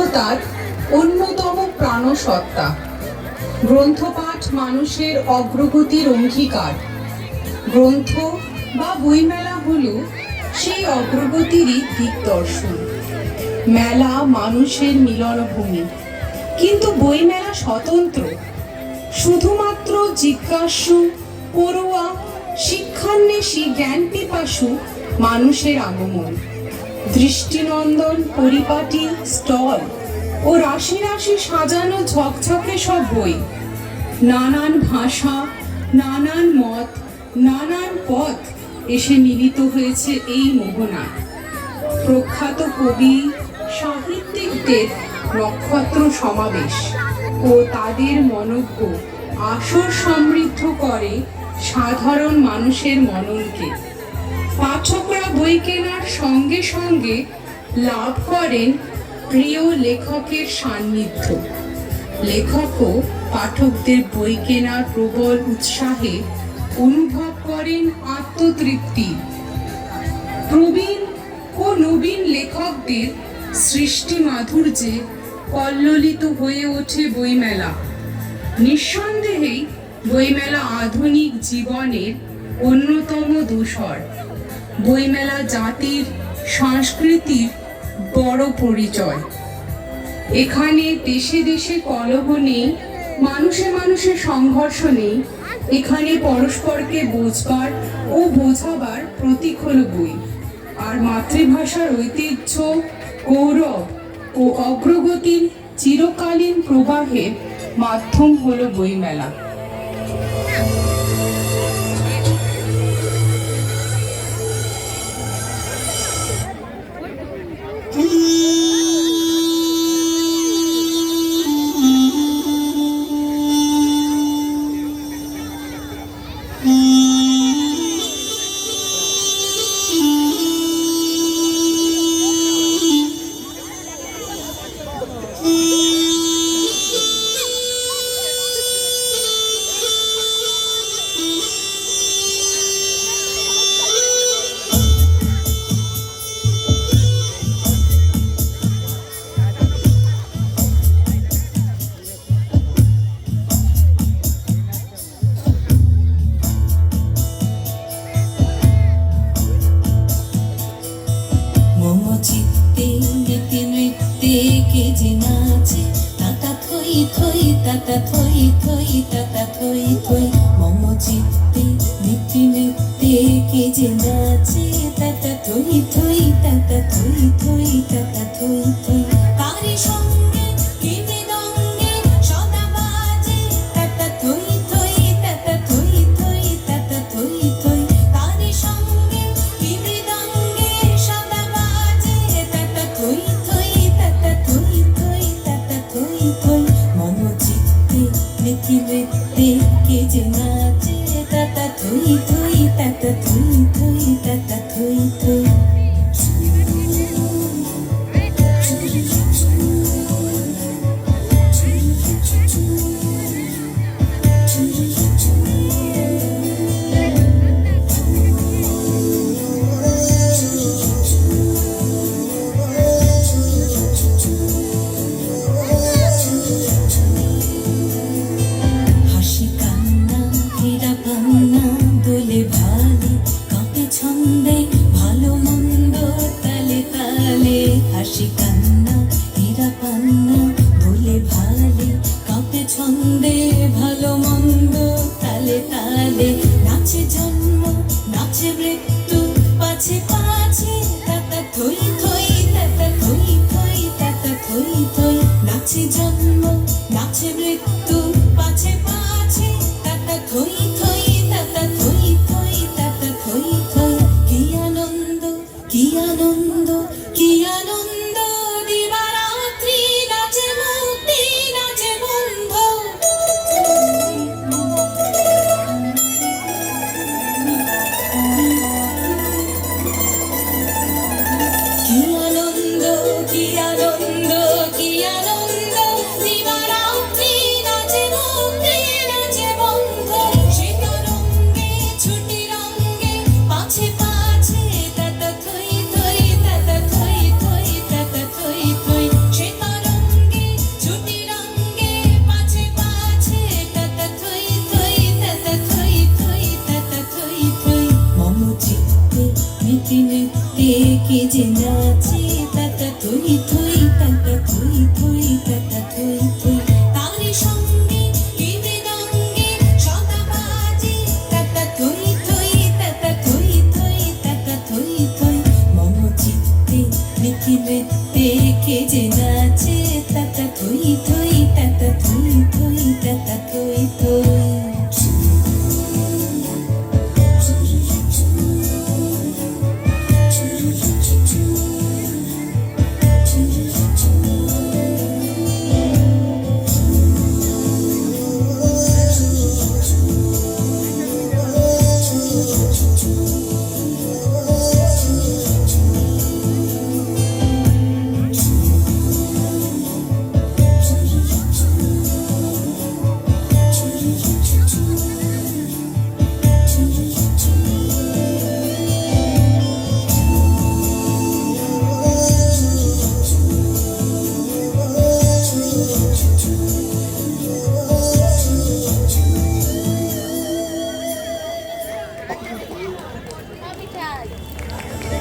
সভ্যতার অন্যতম প্রাণসত্তা। গ্রন্থপাঠ মানুষের অগ্রগতির অঙ্গীকার। গ্রন্থ বা বইমেলা হলো সেই অগ্রগতিরই দিকদর্শন। মেলা মানুষের মিলনভূমি, কিন্তু বইমেলা স্বতন্ত্র। শুধুমাত্র জিজ্ঞাসু, পড়ুয়া, শিক্ষান্বেষী, জ্ঞান পিপাসু মানুষের আগমন। দৃষ্টিনন্দন পরিপাটি স্টল ও রাশি রাশি সাজানো ঝকঝকে সব বই। নানান ভাষা, নানান মত, নানান পথ এসে মিলিত হয়েছে এই মোহনায়। প্রখ্যাত কবি, সাহিত্যিকদের নক্ষত্র সমাবেশ ও তাদের মনজ্ঞ আসর সমৃদ্ধ করে সাধারণ মানুষের মননকে। পাঠকরা বই কেনার সঙ্গে সঙ্গে লাভ করেন প্রিয় লেখকের সান্নিধ্য। লেখকও পাঠকদের বই কেনার প্রবল উৎসাহে অনুভব করেন আত্মতৃপ্তি। প্রবীণ ও নবীন লেখকদের সৃষ্টি মাধুর্যে কল্লোলিত হয়ে ওঠে বইমেলা। নিঃসন্দেহেই বইমেলা আধুনিক জীবনের অন্যতম ধূসর। বইমেলা জাতির সংস্কৃতির বড় পরিচয়। এখানে দেশে দেশে কলহ নেই, মানুষে মানুষে সংঘর্ষ নেই। এখানে পরস্পরকে বোঝবার ও বোঝাবার প্রতীক হলো বই, আর মাতৃভাষার ঐতিহ্য, গৌরব ও অগ্রগতির চিরকালীন প্রবাহের মাধ্যম হলো বইমেলা। নাচে জন্ম, নাচে মৃত্যু।